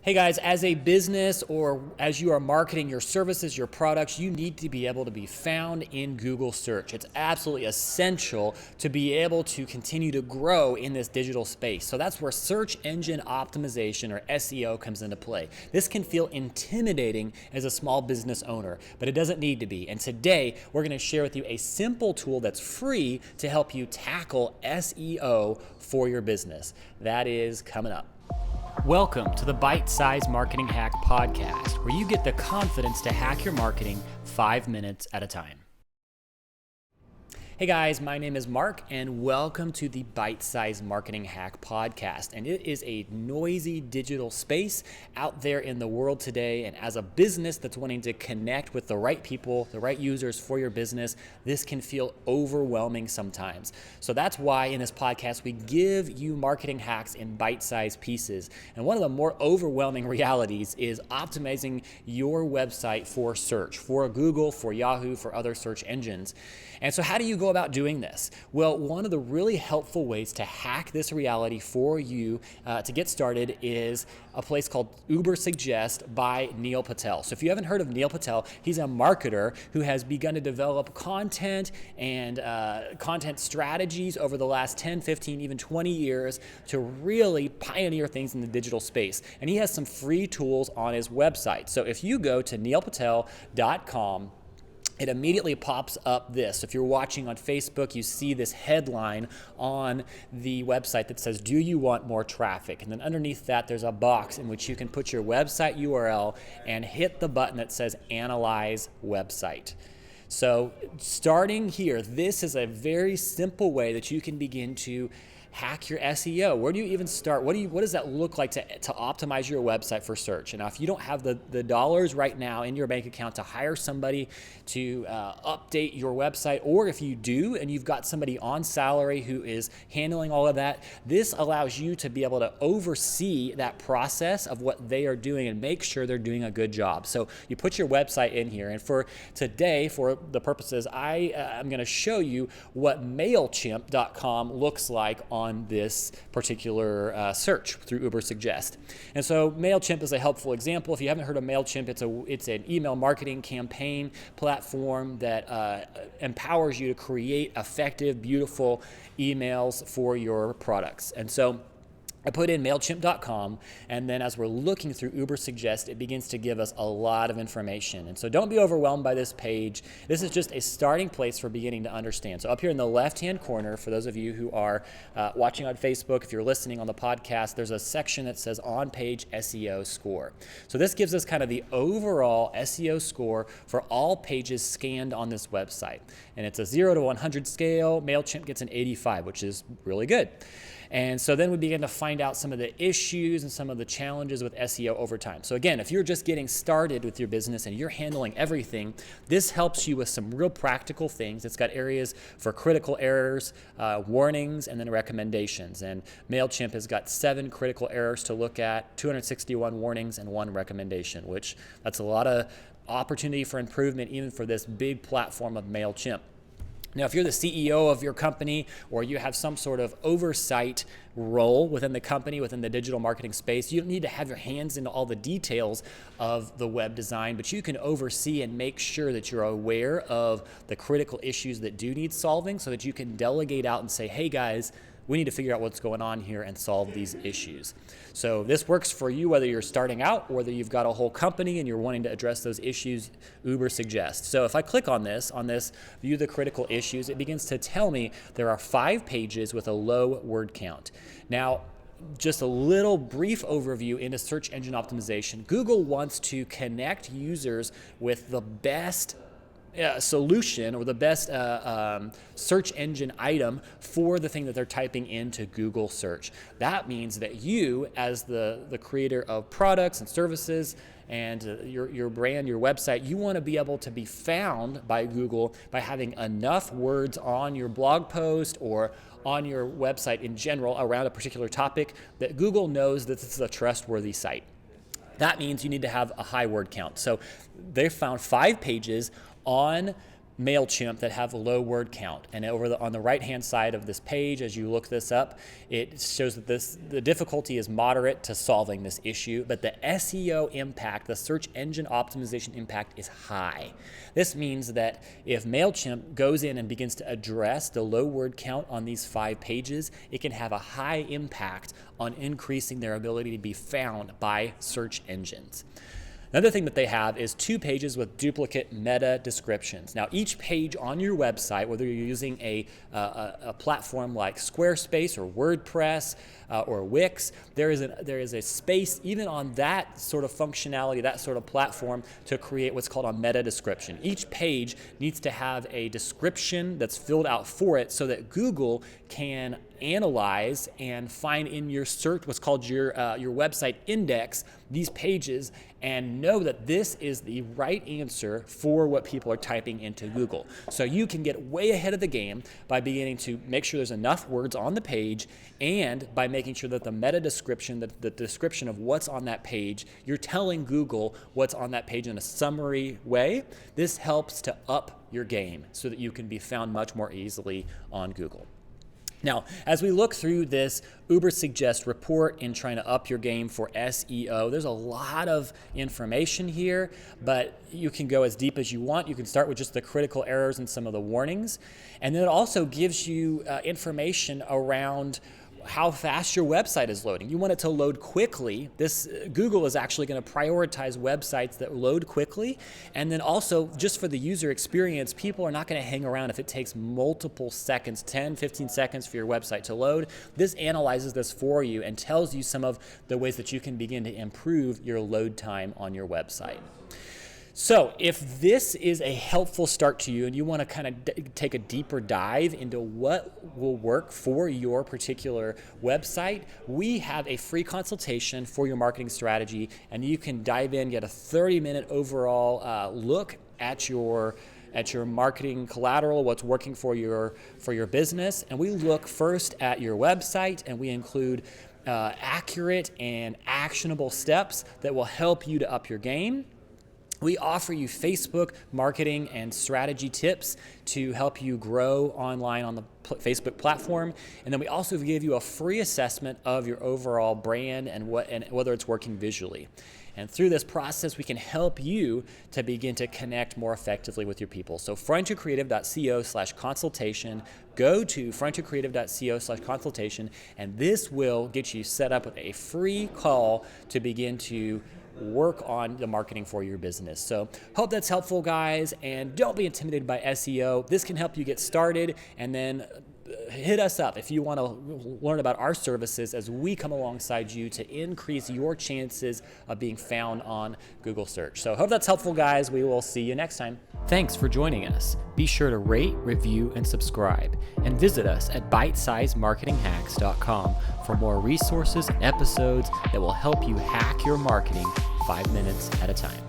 Hey guys, as a business or as you are marketing your services, your products, you need to be able to be found in Google search. It's absolutely essential to be able to continue to grow in this digital space. So that's where search engine optimization or SEO comes into play. This can feel intimidating as a small business owner, but it doesn't need to be. And today we're going to share with you a simple tool that's free to help you tackle SEO for your business. That is coming up. Welcome to the Bite Size Marketing Hack Podcast, where you get the confidence to hack your marketing 5 minutes at a time. Hey guys, my name is Mark, and welcome to the Bite Size Marketing Hack Podcast. And it is a noisy digital space out there in the world today. And as a business that's wanting to connect with the right people, the right users for your business, this can feel overwhelming sometimes. So that's why in this podcast, we give you marketing hacks in bite-sized pieces. And one of the more overwhelming realities is optimizing your website for search, for Google, for Yahoo, for other search engines. And so how do you go about doing this? Well, one of the really helpful ways to hack this reality for you to get started is a place called Ubersuggest by Neil Patel. So if you haven't heard of Neil Patel, he's a marketer who has begun to develop content and content strategies over the last 10, 15, even 20 years to really pioneer things in the digital space. And he has some free tools on his website. So if you go to neilpatel.com, it immediately pops up this. If you're watching on Facebook, you see this headline on the website that says, "Do you want more traffic?" And then underneath that, there's a box in which you can put your website URL and hit the button that says Analyze Website. So starting here, this is a very simple way that you can begin to hack your SEO. Where do you even start? What does that look like to optimize your website for search? And now if you don't have the dollars right now in your bank account to hire somebody to update your website, or if you do and you've got somebody on salary who is handling all of that, this allows you to be able to oversee that process of what they are doing and make sure they're doing a good job. So you put your website in here, and for today, for the purposes, I'm going to show you what MailChimp.com looks like on this particular search through Ubersuggest. And so MailChimp is a helpful example. If you haven't heard of MailChimp, it's an email marketing campaign platform that empowers you to create effective, beautiful emails for your products. And so I put in MailChimp.com, and then as we're looking through Ubersuggest, it begins to give us a lot of information. And so don't be overwhelmed by this page. This is just a starting place for beginning to understand. So up here in the left-hand corner, for those of you who are watching on Facebook, if you're listening on the podcast, there's a section that says On-Page SEO Score. So this gives us kind of the overall SEO score for all pages scanned on this website. And it's a 0 to 100 scale. MailChimp gets an 85, which is really good. And so then we begin to find out some of the issues and some of the challenges with SEO over time. So again, if you're just getting started with your business and you're handling everything, this helps you with some real practical things. It's got areas for critical errors, warnings, and then recommendations. And MailChimp has got 7 critical errors to look at, 261 warnings, and 1 recommendation, which that's a lot of opportunity for improvement even for this big platform of MailChimp. Now, if you're the CEO of your company or you have some sort of oversight role within the company, within the digital marketing space, you don't need to have your hands into all the details of the web design, but you can oversee and make sure that you're aware of the critical issues that do need solving so that you can delegate out and say, hey guys, we need to figure out what's going on here and solve these issues. So this works for you whether you're starting out or whether you've got a whole company and you're wanting to address those issues, Ubersuggest. So if I click on this, view the critical issues, it begins to tell me there are 5 pages with a low word count. Now, just a little brief overview into search engine optimization. Google wants to connect users with the best solution or the best search engine item for the thing that they're typing into Google search. That means that you, as the creator of products and services and your brand, your website, you want to be able to be found by Google by having enough words on your blog post or on your website in general around a particular topic that Google knows that this is a trustworthy site. That means you need to have a high word count. So they found 5 pages on MailChimp that have a low word count. And on the right-hand side of this page, as you look this up, it shows that the difficulty is moderate to solving this issue, but the SEO impact, the search engine optimization impact, is high. This means that if MailChimp goes in and begins to address the low word count on these 5 pages, it can have a high impact on increasing their ability to be found by search engines. Another thing that they have is 2 pages with duplicate meta descriptions. Now, each page on your website, whether you're using a platform like Squarespace or WordPress or Wix, there is a space even on that sort of functionality, that sort of platform, to create what's called a meta description. Each page needs to have a description that's filled out for it so that Google can analyze and find in your search, what's called your website index, these pages, and know that this is the right answer for what people are typing into Google. So you can get way ahead of the game by beginning to make sure there's enough words on the page, and by making sure that the meta description, the description of what's on that page, you're telling Google what's on that page in a summary way. This helps to up your game so that you can be found much more easily on Google. Now, as we look through this Ubersuggest report in trying to up your game for SEO, there's a lot of information here, but you can go as deep as you want. You can start with just the critical errors and some of the warnings. And then it also gives you information around how fast your website is loading. You want it to load quickly. Google is actually going to prioritize websites that load quickly. And then also, just for the user experience, people are not going to hang around if it takes multiple seconds, 10, 15 seconds for your website to load. This analyzes this for you and tells you some of the ways that you can begin to improve your load time on your website. So if this is a helpful start to you and you want to kind of take a deeper dive into what will work for your particular website, we have a free consultation for your marketing strategy, and you can dive in, get a 30-minute overall look at your marketing collateral, what's working for your business. And we look first at your website, and we include accurate and actionable steps that will help you to up your game. We offer you Facebook marketing and strategy tips to help you grow online on the Facebook platform. And then we also give you a free assessment of your overall brand and whether it's working visually. And through this process, we can help you to begin to connect more effectively with your people. So frontiercreative.co/consultation. Go to frontiercreative.co/consultation, and this will get you set up with a free call to begin to work on the marketing for your business. So hope that's helpful, guys, and don't be intimidated by SEO. This can help you get started, and then hit us up if you want to learn about our services as we come alongside you to increase your chances of being found on Google search. So hope that's helpful, guys. We will see you next time. Thanks for joining us. Be sure to rate, review, and subscribe, and visit us at bitesizemarketinghacks.com for more resources and episodes that will help you hack your marketing 5 minutes at a time.